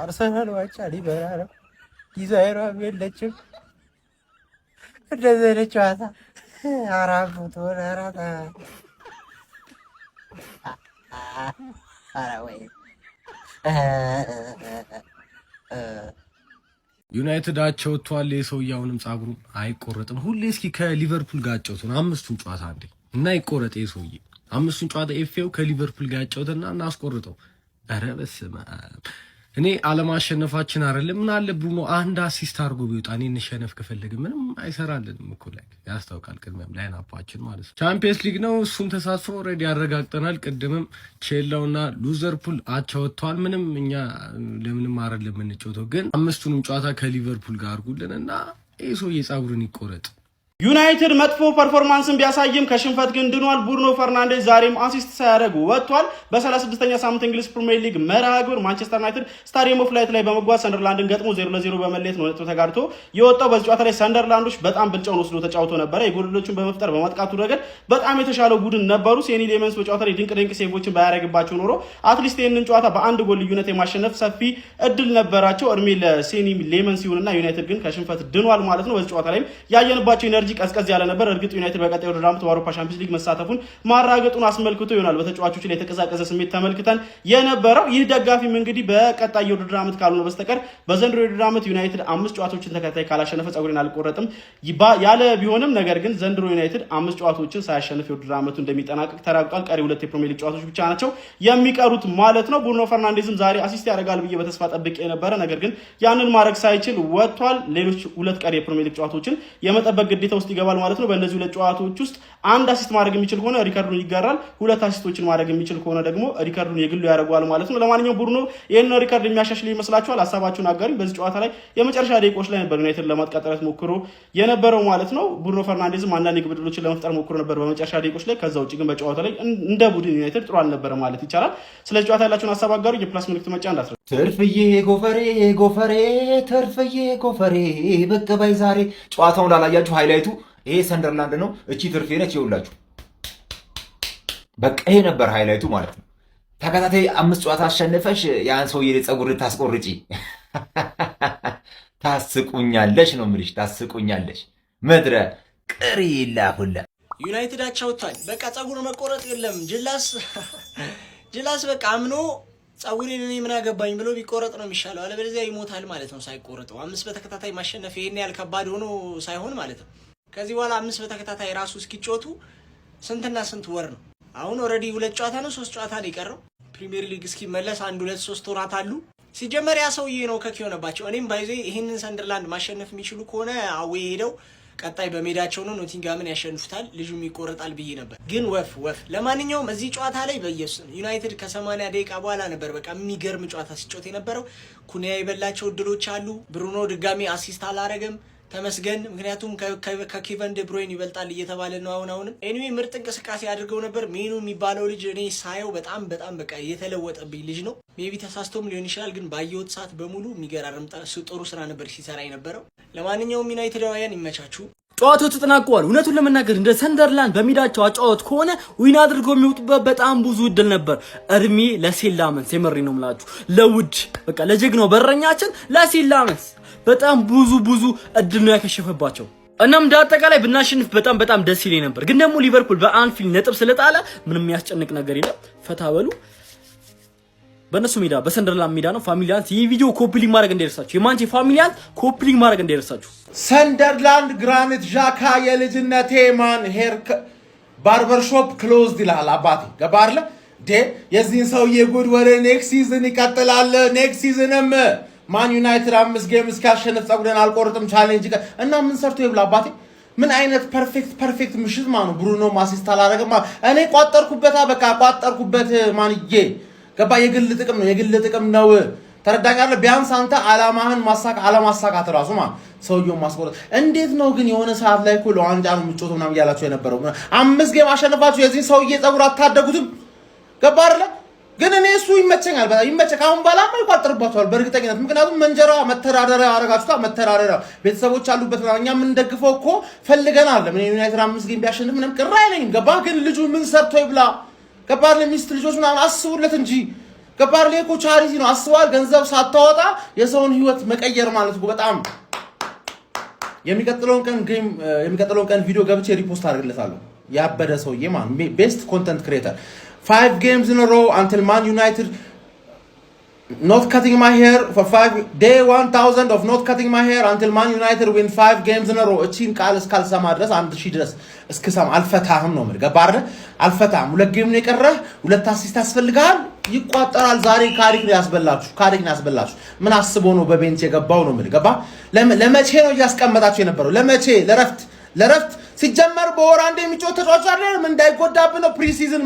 አርሰናል ዋንጫ ሊበላ ነው። ዲዛይሯ የለችም እንደዚህ አይነት ጨዋታ አራት ፎቶን አራት ወይ ዩናይትድ አቻው ወጥቷል። የሰውያውንም ጻጉሩ አይቆረጥም። ሁሌ እስኪ ከሊቨርፑል ጋር አጫውቱን አምስቱን ጨዋታ አንዴ እና ይቆረጥ። የሰውዬ አምስቱን ጨዋታ ኤፍኤው ከሊቨርፑል ጋር አጫውተና እናስቆርጠው። ኧረ በስመ አብ። እኔ አለማሸነፋችን አይደለም ምን አለ ብሩኖ አንድ አሲስት አድርጎ ቢወጣ እኔ እንሸነፍ ከፈለገ ምንም አይሰራልንም እኮ ላይ ያስታውቃል። ቅድምም ላይን አፓችን ማለት ነው ቻምፒየንስ ሊግ ነው። እሱም ተሳትፎ ኦልሬዲ ያረጋግጠናል። ቅድምም ቼላውና ሉዘርፑል አቻ ወጥተዋል። ምንም እኛ ለምንም አይደለም የምንጫወተው፣ ግን አምስቱንም ጨዋታ ከሊቨርፑል ጋር አድርጉልንና ይሄ ሰውዬ ጸጉሩን ይቆረጥ። ዩናይትድ መጥፎ ፐርፎርማንስን ቢያሳይም ከሽንፈት ግን ድኗል። ብሩኖ ፈርናንዴዝ ዛሬም አሲስት ሳያደርግ ወጥቷል። በ36ኛ ሳምንት እንግሊዝ ፕሪሚየር ሊግ መርሃ ግብር ማንቸስተር ዩናይትድ ስታዲየም ኦፍ ላይት ላይ በመጓዝ ሰንደርላንድን ገጥሞ 0-0 በመለየት ነው ነጥብ ተጋርቶ የወጣው። በዚህ ጨዋታ ላይ ሰንደርላንዶች በጣም ብልጫውን ወስዶ ተጫውቶ ነበረ። የጎሎቹን በመፍጠር በማጥቃቱ ረገድ በጣም የተሻለው ቡድን ነበሩ። ሴኒ ሌመንስ በጨዋታ ላይ ድንቅ ሴቮችን ባያደርግባቸው ኖሮ አትሊስት ይህንን ጨዋታ በአንድ ጎል ልዩነት የማሸነፍ ሰፊ እድል ነበራቸው። እድሜ ለሴኒ ሌመንስ ይሁንና ዩናይትድ ግን ከሽንፈት ድኗል ማለት ነው። በዚህ ጨዋታ ላይ ያየንባቸው ኢነርጂ ቀዝቀዝ ያለ ነበር። እርግጥ ዩናይትድ በቀጣዩ ውድድር ዓመት በአውሮፓ ቻምፒየንስ ሊግ መሳተፉን ማራገጡን አስመልክቶ ይሆናል በተጫዋቾች ላይ የተቀዛቀዘ ስሜት ተመልክተን የነበረው። ይህ ደጋፊም እንግዲህ በቀጣዩ ውድድር ዓመት ካልሆነ በስተቀር በዘንድሮ ውድድር ዓመት ዩናይትድ 5 ጨዋታዎችን ተከታታይ ካላሸነፈ ጸጉሬን አልቆረጥም ያለ ቢሆንም ነገር ግን ዘንድሮ ዩናይትድ 5 ጨዋታዎችን ሳያሸንፍ የውድድር ዓመቱ እንደሚጠናቀቅ ተራግጧል። ቀሪ 2 የፕሪሚየር ሊግ ጨዋታዎች ብቻ ናቸው የሚቀሩት ማለት ነው። ብሩኖ ፈርናንዴዝም ዛሬ አሲስት ያደርጋል ብዬ በተስፋ ጠብቄ ነበረ። ነገር ግን ያንን ማድረግ ሳይችል ወጥቷል። ሌሎች 2 ቀሪ የፕሪሚየር ሊግ ጨዋታዎችን የመጠበቅ ግዴታ ውስጥ ይገባል ማለት ነው። በእነዚህ 2 ጨዋታዎች ውስጥ አንድ አሲስት ማድረግ የሚችል ከሆነ ሪካርዱን ይጋራል። 2 አሲስቶችን ማድረግ የሚችል ከሆነ ደግሞ ሪካርዱን የግሉ ያደርገዋል ማለት ነው። ለማንኛውም ብሩኖ ይሄን ሪካርድ የሚያሻሽል ይመስላችኋል? ሐሳባችሁን አጋሩኝ። በዚህ ጨዋታ ላይ የመጨረሻ ደቂቆች ላይ ነበር ዩናይትድ ለማጥቃት ሞክሮ የነበረው ማለት ነው። ብሩኖ ፈርናንዴዝም አንዳንድ የግብ ዕድሎችን ለመፍጠር ሞክሮ ነበር በመጨረሻ ደቂቆች ላይ። ከዛ ውጪ ግን በጨዋታ ላይ እንደ ቡድን ዩናይትድ ጥሩ አልነበረ ማለት ይቻላል። ስለዚህ ጨዋታ ያላችሁን ሐሳብ አጋሩኝ። የፕላስ ምልክት መጫ እንዳትረሱ። ትርፍዬ ጎፈሬ ትርፍዬ ጎፈሬ ብቅ በይ ዛሬ። ጨዋታውን ላላያችሁ ሃይላይቱ ይሄ ሰንደርላንድ ነው። እቺ ትርፌ ነች። ይኸውላችሁ በቃ ይሄ ነበር ሃይላይቱ ማለት ነው። ተከታታይ 5 ጨዋታ አሸነፈሽ ያን ሰውዬ ጸጉር ታስቆርጪ ታስቁኛለሽ ነው የምልሽ። ታስቁኛለሽ ምድረ ቅሪላ ሁላ ዩናይትድ አቻውቷል። በቃ ጸጉር መቆረጥ የለም። ጅላስ በቃ አምኖ ጸጉሬን እኔ ምን አገባኝ ብሎ ቢቆረጥ ነው የሚሻለው። አለበለዚያ ይሞታል ማለት ነው ሳይቆረጠው። 5 በተከታታይ ማሸነፍ ይሄን ያህል ከባድ ሆኖ ሳይሆን ማለት ነው። ከዚህ በኋላ 5 በተከታታይ ራሱ እስኪጮቱ ስንትና ስንት ወር ነው? አሁን ኦሬዲ 2 ጨዋታ ነው 3 ጨዋታ ነው የቀረው። ፕሪሚየር ሊግ እስኪመለስ 1 2 3 ወራት አሉ። ሲጀመር ያ ሰውዬ ነው ከኪ ሆነባቸው። እኔም ባይዘይ ይሄንን ሰንደርላንድ ማሸነፍ የሚችሉ ከሆነ አዌ ሄደው ቀጣይ በሜዳቸው ነው ኖቲንጋምን ያሸንፉታል፣ ልጁም ይቆረጣል ብዬ ነበር። ግን ወፍ ለማንኛውም እዚህ ጨዋታ ላይ በኢየሱስ ዩናይትድ ከ80 ደቂቃ በኋላ ነበር በቃ የሚገርም ጨዋታ ሲጮት የነበረው። ኩኒያ የበላቸው እድሎች አሉ። ብሩኖ ድጋሚ አሲስት አላረገም። ተመስገን። ምክንያቱም ከኬቨን ደ ብሩይን ይበልጣል እየተባለ ነው አሁንም። ኤኒዌይ ምርጥ እንቅስቃሴ አድርገው ነበር። ሜኑ የሚባለው ልጅ እኔ ሳየው በጣም በቃ የተለወጠብኝ ልጅ ነው። ሜቢ ተሳስቶም ሊሆን ይችላል፣ ግን ባየሁት ሰዓት በሙሉ የሚገራርም ጥሩ ስራ ነበር ሲሰራ የነበረው። ለማንኛውም ዩናይትዳውያን ይመቻችሁ። ጨዋታው ተጠናቋል። እውነቱን ለመናገር እንደ ሰንደርላንድ በሜዳቸው አጫወት ከሆነ ዊን አድርገው የሚወጡበት በጣም ብዙ እድል ነበር። እድሜ ለሴላመንስ የመሪ ነው የምላችሁ፣ ለውድ በቃ ለጀግናው በረኛችን ለሴላመንስ በጣም ብዙ እድል ነው ያከሸፈባቸው። እናም እንዳጠቃላይ ብናሸንፍ በጣም ደስ ይለኝ ነበር። ግን ደግሞ ሊቨርፑል በአንፊልድ ነጥብ ስለጣለ ምንም የሚያስጨንቅ ነገር የለም። ፈታ በሉ። በእነሱ ሜዳ በሰንደርላንድ ሜዳ ነው። ፋሚሊያንስ ይህ ቪዲዮ ኮፒ ሊንክ ማድረግ እንዳይረሳችሁ። የማንቼ ፋሚሊያንስ ኮፒ ሊንክ ማድረግ እንዳይረሳችሁ። ሰንደርላንድ ግራኒት ዣካ የልጅነቴ ማን ሄር ባርበር ሾፕ ክሎዝድ ይላል አባቴ። ገባህ አይደል ዴ የዚህን ሰውዬ ጉድ ወደ ኔክስት ሲዝን ይቀጥላል። ኔክስት ሲዝንም ማን ዩናይትድ 5 ጌም እስካሸነፍ ጸጉሬን አልቆርጥም ቻሌንጅ እና ምን ሰርቶ ይብላ አባቴ። ምን አይነት ፐርፌክት ምሽት ማኑ ብሩኖ አሲስት አላረገማ። እኔ ቋጠርኩበት በቃ ቋጠርኩበት ማንዬ ገባ። የግል ጥቅም ነው ተረዳኝ አይደል? ቢያንስ አንተ አላማሳካት ራሱ ማለት ሰውየው ማስቆረጥ እንዴት ነው ግን? የሆነ ሰዓት ላይ እኮ ለዋንጫ ነው የምትጮተው ምናምን እያላችሁ የነበረው 5 ጌም አሸነፋችሁ የዚህ ሰውዬ ጸጉር አታደጉትም። ገባ አይደል? ግን እኔ እሱ ይመቸኛል በጣም ይመቸ። ካሁን በኋላማ ይቋጥርባቸዋል በእርግጠኝነት። ምክንያቱም መንጀራ መተዳደሪያ አረጋችሁታ። መተዳደሪያ ቤተሰቦች አሉበት ነው። እኛ የምንደግፈው እኮ ፈልገናል። ምን ዩናይትድ 5 ጌም ቢያሸንፍ ምንም ቅር አይለኝም። ገባ ግን ልጁ ምን ሰርቶ ይብላ? ገባ ለሚስት ልጆች ምናምን አስቡለት እንጂ ገባር ላይ እኮ ቻሪቲ ነው አስዋል ገንዘብ ሳታወጣ የሰውን ህይወት መቀየር ማለት እኮ በጣም የሚቀጥለውን ቀን ቪዲዮ ገብቼ ሪፖስት አድርግለታለሁ ያበደ ሰውዬ ማን ቤስት ኮንተንት ክሬተር 5 games in a row until Man United not cutting my hair for day 1000 of not cutting my hair until Man United win 5 games in a row እቺን ቃል እስካልሰማ ድረስ 1000 ድረስ እስከሰማ አልፈታህም ነው ማለት ገባር አልፈታህም ሁለት ጌም ነው የቀረህ ሁለት አሲስት ያስፈልጋል ይቋጠራል ዛሬ ካሪክ ነው ያስበላችሁ ምን አስቦ ነው በቤንች የገባው ነው ማለት ገባ ለመቼ ነው ያስቀመጣችሁ የነበረው ለመቼ ለረፍት ሲጀመር በወር አንዴ የሚጮህ ተጫዋች አይደል ምን እንዳይጎዳብህ ነው ፕሪሲዝን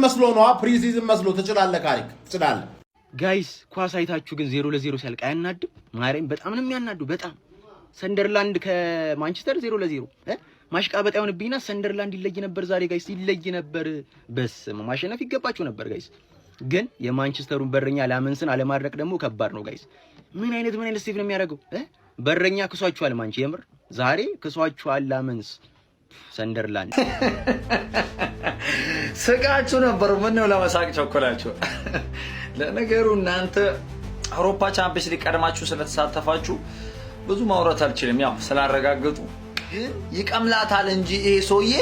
መስሎ ትችላለህ ካሪክ ትችላለህ ጋይስ ኳስ አይታችሁ ግን 0-0 ሲያልቅ አያናድም? ማርያም በጣም ነው የሚያናዱ። በጣም ሰንደርላንድ ከማንቸስተር 0-0 ማሽቃበጥ አይሆንብኝና ሰንደርላንድ ይለይ ነበር ዛሬ ጋይስ ይለይ ነበር። በስመ ማሸነፍ ይገባቸው ነበር ጋይስ። ግን የማንቸስተሩን በረኛ ላመንስን አለማድረቅ ደግሞ ከባድ ነው ጋይስ። ምን አይነት ስቴፍ ነው የሚያደርገው? በረኛ ክሷችኋል ማንቸ የምር ዛሬ ክሷችኋል ላመንስ ሰንደርላንድ ስቃችሁ ነበር። ምን ነው ለመሳቅ ቸኮላችሁ? ለነገሩ እናንተ አውሮፓ ቻምፒየንስ ሊግ ቀድማችሁ ስለተሳተፋችሁ ብዙ ማውራት አልችልም። ያው ስላረጋገጡ ግን ይቀምላታል እንጂ ይሄ ሰውዬ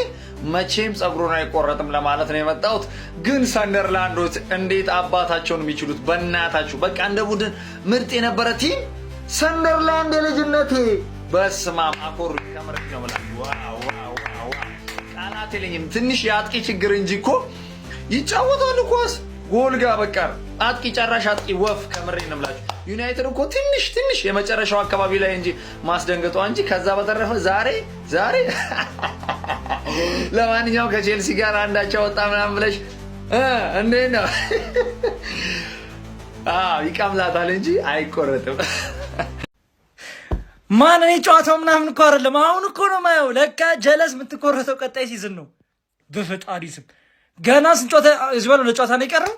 መቼም ጸጉሩን አይቆረጥም ለማለት ነው የመጣሁት። ግን ሰንደርላንዶች እንዴት አባታቸውን የሚችሉት በእናታችሁ በቃ እንደ ቡድን ምርጥ የነበረ ቲም ሰንደርላንድ የልጅነቴ በስማ ማኮር ከመረጥ ነው ማለት ዋው ቃላት የለኝም። ትንሽ የአጥቂ ችግር እንጂ እኮ ይጫወታሉ ኳስ ጎል ጋር በቃ አጥቂ ጨራሽ አጥቂ ወፍ ከመሬ ነው የምላችሁ። ዩናይትድ እኮ ትንሽ የመጨረሻው አካባቢ ላይ እንጂ ማስደንገጧ እንጂ ከዛ በተረፈ ዛሬ ለማንኛውም ከቼልሲ ጋር አንዳቸው ወጣ ምናምን ብለሽ እንዴት ነው ይቀምላታል እንጂ አይቆረጥም። ማን እኔ ጨዋታው ምናምን እኮ አይደለም አሁን እኮ ነው ማየው። ለካ ጀለስ የምትቆረጠው ቀጣይ ሲዝን ነው። በፈጣሪ ስም ገና ስንጮታ እዝበሉ ለጨዋታ ነው የቀረው።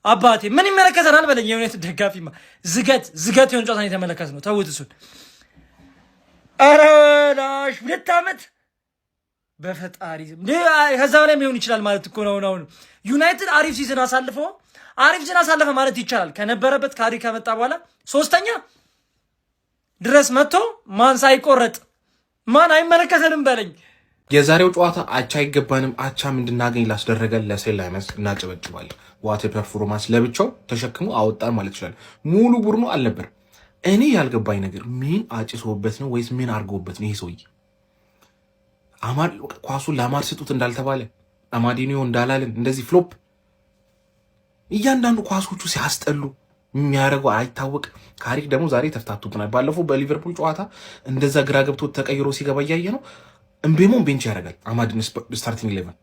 አባቴ ምን ይመለከተናል በለኝ። የዩናይትድ ደጋፊማ ዝገት የሆነ ጨዋታ ነው የተመለከት ነው። ተውት እሱን። ኧረ ላሽ 2 ዓመት በፈጣሪ ስም ከዛ በላይ ሊሆን ይችላል ማለት እኮ ነው። አሁን ዩናይትድ አሪፍ ሲዝን አሳለፈ ማለት ይቻላል። ከነበረበት ካሪ ከመጣ በኋላ 3ኛ ድረስ መጥቶ ማን ሳይቆረጥ ማን አይመለከተንም በለኝ። የዛሬው ጨዋታ አቻ አይገባንም አቻም እንድናገኝ ላስደረገን ለሴላይመስ እናጨበጭባለን። ዋት ፐርፎርማንስ ለብቻው ተሸክሞ አወጣን ማለት ይችላል። ሙሉ ቡድኑ አልነበር። እኔ ያልገባኝ ነገር ምን አጭሶበት ነው ወይስ ምን አርጎበት ነው ይሄ ሰውዬ? አማድ ኳሱን ለአማድ ስጡት እንዳልተባለ አማዲኒዮ እንዳላልን እንደዚህ ፍሎፕ እያንዳንዱ ኳሶቹ ሲያስጠሉ የሚያደርገው አይታወቅ። ካሪክ ደግሞ ዛሬ ተፍታቱብናል። ባለፈው በሊቨርፑል ጨዋታ እንደዛ ግራ ገብቶ ተቀይሮ ሲገባ እያየ ነው። እምቤሞን ቤንች ያደርጋል አማድን ስታርቲንግ 11።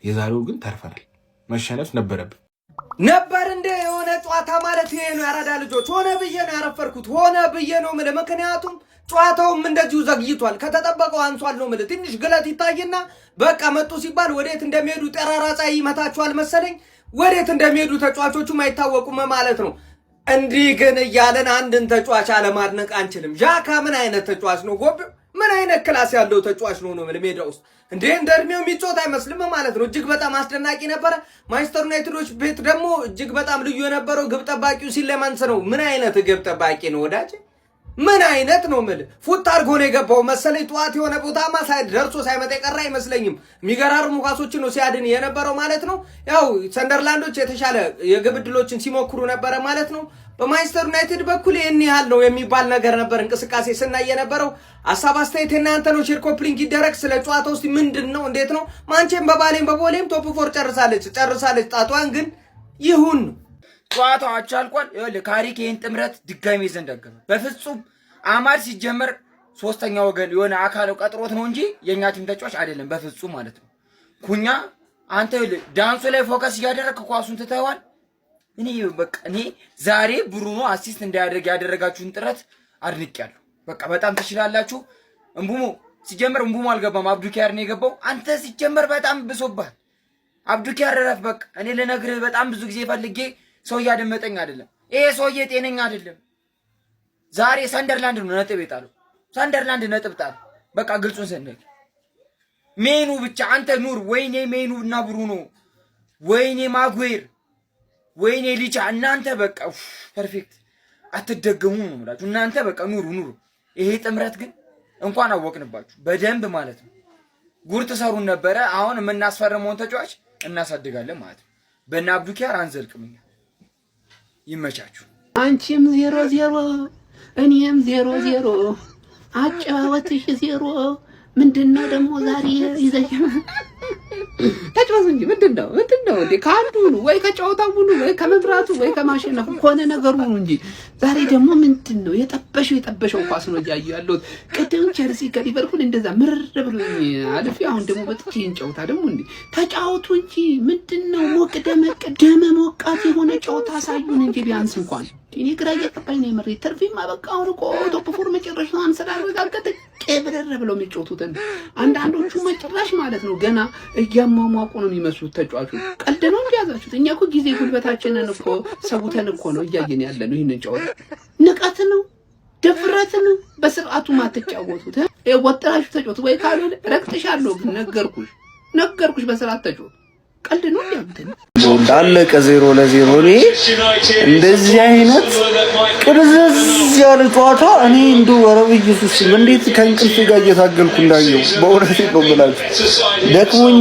የዛሬው ግን ተርፈናል። መሸነፍ ነበረብን ነበር እንደ የሆነ ጨዋታ ማለት ይሄ ነው። ያራዳ ልጆች ሆነ ብዬ ነው ያረፈርኩት። ሆነ ብዬ ነው ማለት ምክንያቱም ጨዋታውም እንደዚሁ ዘግይቷል። ከተጠበቀው አንሷል ነው ማለት ትንሽ ግለት ይታይና በቃ መጡ ሲባል ወዴት እንደሚሄዱ ጠራራ ፀሐይ ይመታቸዋል መሰለኝ። ወዴት እንደሚሄዱ ተጫዋቾቹም አይታወቁም ማለት ነው። እንዲህ ግን እያለን አንድን ተጫዋች አለማድነቅ አንችልም። ዣካ ምን አይነት ተጫዋች ነው? ጎቤው ምን አይነት ክላስ ያለው ተጫዋች ነው ነው ሜዳ ውስጥ እንደ እድሜው የሚጮት አይመስልም ማለት ነው። እጅግ በጣም አስደናቂ ነበረ። ማንቸስተር ዩናይትዶች ቤት ደግሞ እጅግ በጣም ልዩ የነበረው ግብ ጠባቂው ሲለማንስ ነው። ምን አይነት ግብ ጠባቂ ነው ወዳጅ? ምን አይነት ነው ማለት ፉት አድርጎ ነው የገባው መሰለኝ። ጠዋት የሆነ ቦታማ ደርሶ ሳይመጣ የቀረ አይመስለኝም። የሚገራርሙ ኳሶችን ነው ሲያድን የነበረው ማለት ነው። ያው ሰንደርላንዶች የተሻለ የግብ ዕድሎችን ሲሞክሩ ነበረ ማለት ነው። በማንቸስተር ዩናይትድ በኩል ይህን ያህል ነው የሚባል ነገር ነበር እንቅስቃሴ ስናይ የነበረው። ሀሳብ አስተያየት እናንተ ነው። ሼር ኮፕሊንግ ይደረግ። ስለ ጨዋታ ውስጥ ምንድን ነው እንዴት ነው? ማንቼም በቦሌም ቶፕ 4 ጨርሳለች። ጣቷን ግን ይሁን ጨዋታው አልቋል። ይኸውልህ ካሪክ ይሄን ጥምረት ድጋሚ ዘንደገመ። በፍጹም አማድ ሲጀመር ሶስተኛ ወገን የሆነ አካል ቀጥሮት ነው እንጂ የኛ ቲም ተጫዋች አይደለም በፍጹም ማለት ነው። ኩኛ አንተ ዳንሱ ላይ ፎከስ እያደረግክ ኳሱን ትተዋል። እኔ ዛሬ ብሩኖ አሲስት እንዳያደርግ ያደረጋችሁን ጥረት አድንቄያለሁ። በቃ በጣም ትችላላችሁ። ሲጀመር እምቡሞ አልገባም፣ አብዱኪያር ነው የገባው። አንተ ሲጀመር በጣም ብሶባል። አብዱኪያር ረፍ። በቃ እኔ ልነግርህ በጣም ብዙ ጊዜ ፈልጌ ሰው እያደመጠኝ አይደለም። ይሄ ሰውዬ ጤነኛ አይደለም። ዛሬ ሰንደርላንድ ነው ነጥብ የጣለው። ሰንደርላንድ ነጥብ ጣለ። በቃ ግልጹን ስንል ሜኑ ብቻ አንተ ኑር። ወይኔ ሜኑ እና ብሩኖ፣ ወይኔ ማጉዌር ወይኔ ልጅ እናንተ በቃ ፐርፌክት አትደገሙ ነው የምላችሁ። እናንተ በቃ ኑሩ። ይሄ ጥምረት ግን እንኳን አወቅንባችሁ በደንብ ማለት ነው። ጉር ትሰሩን ነበረ። አሁን የምናስፈርመውን ተጫዋች እናሳድጋለን ማለት ነው። በእነ አብዱኪያር አንዘልቅም። ይመቻችሁ። አንቺም 0-0 እኔም 0-0 አጫወትሽ 0 ምንድነው ደግሞ ዛሬ ይዘሽ ተጫወት እንጂ ምንድነው እንዴ? ከአንዱ ወይ ከጨዋታው ወይ ከመብራቱ ወይ ከማሸነፉ ሆነ ነገሩ ነው እንጂ ዛሬ ደግሞ ምንድነው የጠበሸው ኳስ ነው እያየሁ ያለሁት። ቅድም ቸልሲ ከሊቨርፑል እንደዛ ምርር ብሎኝ አልፌ አሁን ደግሞ በጥቂን ጨዋታ ደግሞ እንዴ ተጫወቱ እንጂ ምንድነው ሞቅ ደመ ሞቃት የሆነ ጨዋታ አሳዩን እንጂ ቢያንስ እንኳን እኔ ግራ እየገባኝ ነው የምሬት። ተርፊማ በቃ አሁን እኮ ቶፕ ፎር መጨረሻውን ስላረጋገጠ ቀብረር ብለው የሚጫወቱትን አንዳንዶቹ መጨረሻ ማለት ነው ገና እያሟሟቁ ነው የሚመስሉት ተጫዋቾች። ቀልድ ነው እንዲያዛችሁት። እኛ እኮ ጊዜ ጉልበታችንን እኮ ሰውተን እኮ ነው እያየን ያለ ነው። ይህንን ጨዋታ ንቀት ነው ድፍረት ነው። በስርዓቱ ማትጫወቱት ወጥራችሁ ተጫወቱ ወይ ካልሆነ ረግጥሻለሁ። ግን ነገርኩሽ በስርዓት ተጫወቱ። ቀልድ ነው እንዲያምተን እንዳለቀ 0-0 እኔ እንደዚህ አይነት ቅርዝዝ ያለ ጨዋታ እኔ እንደው ወረብ ኢየሱስ እንዴት ከእንቅልፍ ጋር እየታገልኩ እንዳየው በእውነት ነው የምላችሁ። ደክሞኝ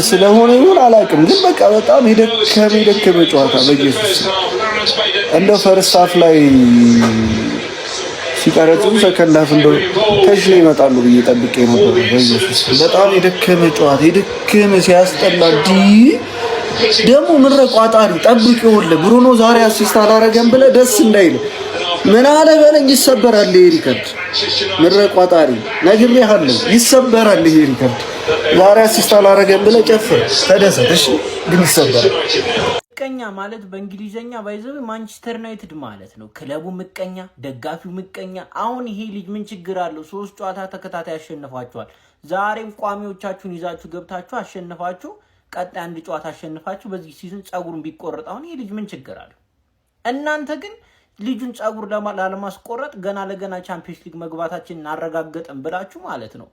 ስለሆነ ይሁን አላውቅም፣ ግን በቃ በጣም የደከመ ጨዋታ በኢየሱስ እንደ ፈርስት ሃፍ ላይ ሲቀረጹ ሰከንድ ሃፍ እንደው ተሽለ ይመጣሉ ብዬ ጠብቄ ነበር። በኢየሱስ በጣም የደከመ ጨዋታ የደከመ ሲያስጠላ ደግሞ ምረ ቋጣሪ ጠብቄው ብሩኖ ዛሬ አሲስት አላረገም ብለህ ደስ እንዳይል ምን አለ በለኝ። ይሰበራል ይሄ ሪከርድ። ምረ ቋጣሪ ነግሬሃለሁ፣ ይሰበራል ይሄ ሪከርድ። ዛሬ አሲስት አላረገም ብለህ ጨፍር ተደሰት። እሺ ግን ይሰበራል። ምቀኛ ማለት በእንግሊዘኛ ባይዘው ማንቸስተር ዩናይትድ ማለት ነው። ክለቡ ምቀኛ፣ ደጋፊው ምቀኛ። አሁን ይሄ ልጅ ምን ችግር አለው? 3 ጨዋታ ተከታታይ አሸንፋችኋል። ዛሬም ቋሚዎቻችሁን ይዛችሁ ገብታችሁ አሸንፋችሁ ቀጣይ አንድ ጨዋታ አሸንፋችሁ በዚህ ሲዝን ጸጉሩን ቢቆረጥ አሁን ይሄ ልጅ ምን ችግር አለው? እናንተ ግን ልጁን ጸጉር ላለማስቆረጥ ገና ለገና ቻምፒየንስ ሊግ መግባታችንን አረጋገጠን ብላችሁ ማለት ነው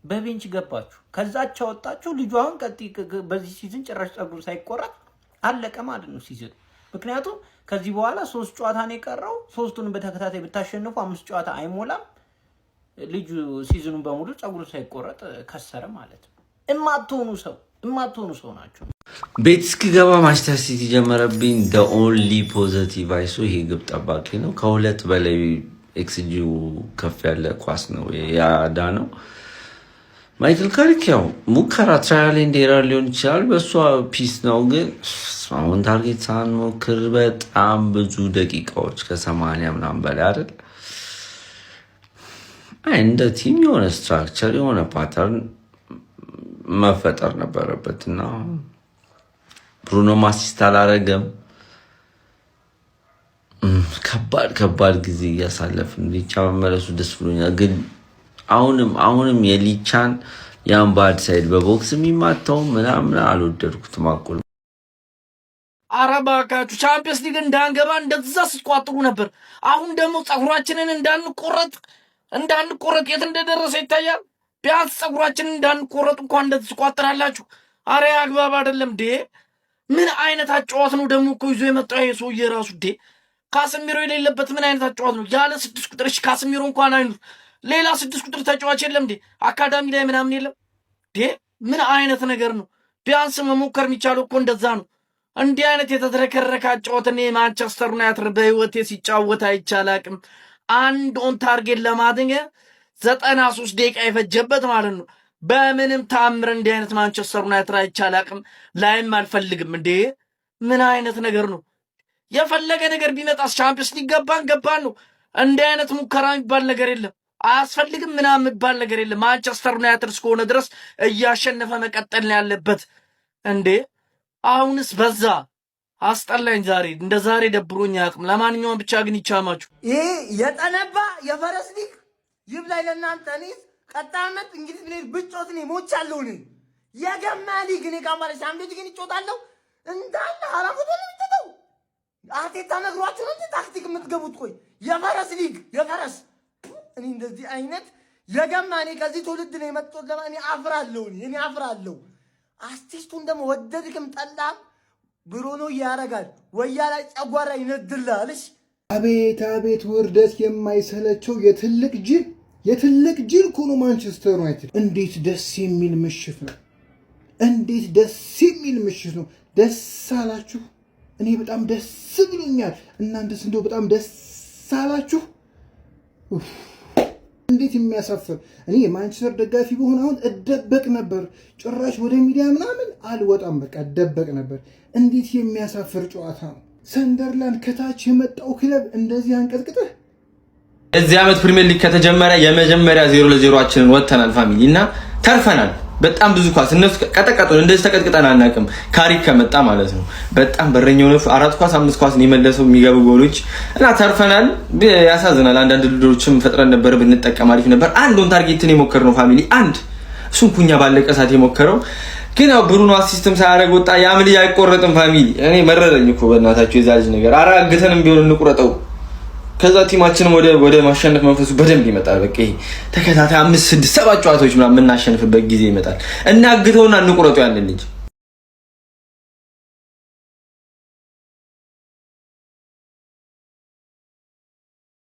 በቤንች ገባችሁ። ከዛች ወጣችሁ። ልጁ አሁን በዚህ ሲዝን ጭራሽ ጸጉሩ ሳይቆረጥ አለቀ ማለት ነው ሲዝን። ምክንያቱም ከዚህ በኋላ 3 ጨዋታ ነው የቀረው። 3ቱን በተከታታይ ብታሸንፉ 5 ጨዋታ አይሞላም። ልጁ ሲዝኑን በሙሉ ጸጉሩ ሳይቆረጥ ከሰረ ማለት ነው። እማትሆኑ ሰው ናቸው። ቤት እስኪገባ ማንቸስተር ሲቲ ጀመረብኝ። ኦንሊ ፖዘቲቭ አይሶ ይሄ ግብ ጠባቂ ነው። ከ2 በላይ ኤክስጂው ከፍ ያለ ኳስ ነው ያዳ ነው። ማይክል ካሪክ ያው ሙከራ ትራያል ኤንድ ኤረር ሊሆን ይችላል። በእሷ ፒስ ነው። ግን አሁን ታርጌት ሳንሞክር በጣም ብዙ ደቂቃዎች ከ80 ምናምን በላይ አይደል። እንደ ቲም የሆነ ስትራክቸር የሆነ ፓተርን መፈጠር ነበረበት እና ብሩኖ አሲስት አላረገም። ከባድ ጊዜ እያሳለፍን ሊቻ መመለሱ ደስ ብሎኛል። ግን አሁንም የሊቻን ያን ባድ ሳይድ በቦክስ የሚማታው ምናምን አልወደድኩትም። አቁል አረባካችሁ ቻምፒየንስ ሊግ እንዳንገባ እንደዛ ስትቋጥሩ ነበር። አሁን ደግሞ ጸጉራችንን እንዳንቆረጥ የት እንደደረሰ ይታያል። ቢያንስ ጸጉራችንን እንዳንቆረጥ እንኳን እንደዚህ ትቋጥራላችሁ። አረ አግባብ አይደለም ዴ። ምን አይነት አጫዋት ነው ደግሞ እኮ ይዞ የመጣው ይሄ ሰውዬ ራሱ ዴ። ካስሚሮ የሌለበት ምን አይነት አጫዋት ነው? ያለ 6 ቁጥር እሺ ካስሚሮ እንኳን አይኑር፣ ሌላ 6 ቁጥር ተጫዋች የለም ዴ? አካዳሚ ላይ ምናምን የለም ዴ? ምን አይነት ነገር ነው? ቢያንስ መሞከር የሚቻለው እኮ እንደዛ ነው። እንዲህ አይነት የተዝረከረከ አጫዋት እኔ ማንቸስተር ዩናይትድ በህይወቴ ሲጫወት አይቻላቅም። አንድ ኦን ታርጌት ለማግኘት 93 ደቂቃ የፈጀበት ማለት ነው። በምንም ታምር እንዲህ አይነት ማንቸስተር ዩናይትድ አይቻላቅም። ላይም አልፈልግም እንዴ። ምን አይነት ነገር ነው? የፈለገ ነገር ቢመጣስ ቻምፒየንስ ሊግ ገባን ነው። እንዲህ አይነት ሙከራ የሚባል ነገር የለም። አያስፈልግም ምናምን የሚባል ነገር የለም። ማንቸስተር ዩናይትድ እስከሆነ ድረስ እያሸነፈ መቀጠል ነው ያለበት እንዴ። አሁንስ በዛ አስጠላኝ። ዛሬ እንደ ዛሬ ደብሮኝ አያውቅም። ለማንኛውም ብቻ ግን ይቻማችሁ። ይሄ የጠነባ የፈረስ ሊግ ይብላኝ ለእናንተ። እኔ ቀጣይ ዓመት እንግሊዝ ብሌድ ብጮት እኔ ሞቻለሁ። እኔ የገማ ሊግ እኔ ጋር ማለት ሻምፒዮንስ ግን ይጮታለሁ እንዳለ አራፉት ነው የምትተው። አርቴታ ነግሯችሁ ነው እንዴ ታክቲክ የምትገቡት? ቆይ የፈረስ ሊግ የፈረስ እኔ እንደዚህ አይነት የገማ እኔ ከዚህ ትውልድ ነው የመጣሁት። እኔ አፍራለሁ። አርቲስቱን ደግሞ ወደድክም ጠላም ብሩኖ ያረጋል ወያ ላይ ጨጓራ ይነድላልሽ። አቤት አቤት ውርደት የማይሰለቸው የትልቅ ጅል ኮኖ ማንቸስተር ዩናይትድ። እንዴት ደስ የሚል ምሽት ነው! እንዴት ደስ የሚል ምሽት ነው! ደስ አላችሁ? እኔ በጣም ደስ ብሎኛል። እናንተስ እንደው በጣም ደስ አላችሁ? እንዴት የሚያሳፍር! እኔ የማንቸስተር ደጋፊ በሆነ አሁን እደበቅ ነበር። ጭራሽ ወደ ሚዲያ ምናምን አልወጣም። በቃ እደበቅ ነበር። እንዴት የሚያሳፍር ጨዋታ ነው! ሰንደርላንድ ከታች የመጣው ክለብ እንደዚህ አንቀጥቅጠህ። እዚህ ዓመት ፕሪሚየር ሊግ ከተጀመረ የመጀመሪያ 0-0 ወጥተናል ፋሚሊ እና ተርፈናል። በጣም ብዙ ኳስ እነሱ ቀጠቀጡን። እንደዚህ ተቀጥቅጠን አናውቅም። ካሪክ ከመጣ ማለት ነው። በጣም በረኛው ነው። 4 ኳስ 5 ኳስ ነው የመለሰው የሚገቡ ጎሎች እና ተርፈናል። ያሳዝናል። አንዳንድ ልጆችም ፈጥረን ነበር ብንጠቀም አሪፍ ነበር። አንድ ኦን ታርጌት ነው የሞከርነው ፋሚሊ፣ አንድ እሱን ኩኛ ባለቀ ሰዓት የሞከረው ግን ያው ብሩኖ አሲስትም ሳያደርግ ወጣ። ያም ልጅ አይቆረጥም ፋሚሊ። እኔ መረረኝ እኮ በእናታችሁ የዛ ልጅ ነገር። ኧረ አግተንም ቢሆን እንቁረጠው። ከዛ ቲማችንም ወደ ማሸነፍ መንፈሱ በደንብ ይመጣል። በቃ ይሄ ተከታታይ 5 6 7 ጨዋታዎች ምናምን የምናሸንፍበት ጊዜ ይመጣል። እናግተውና እንቁረጠው ያንን ልጅ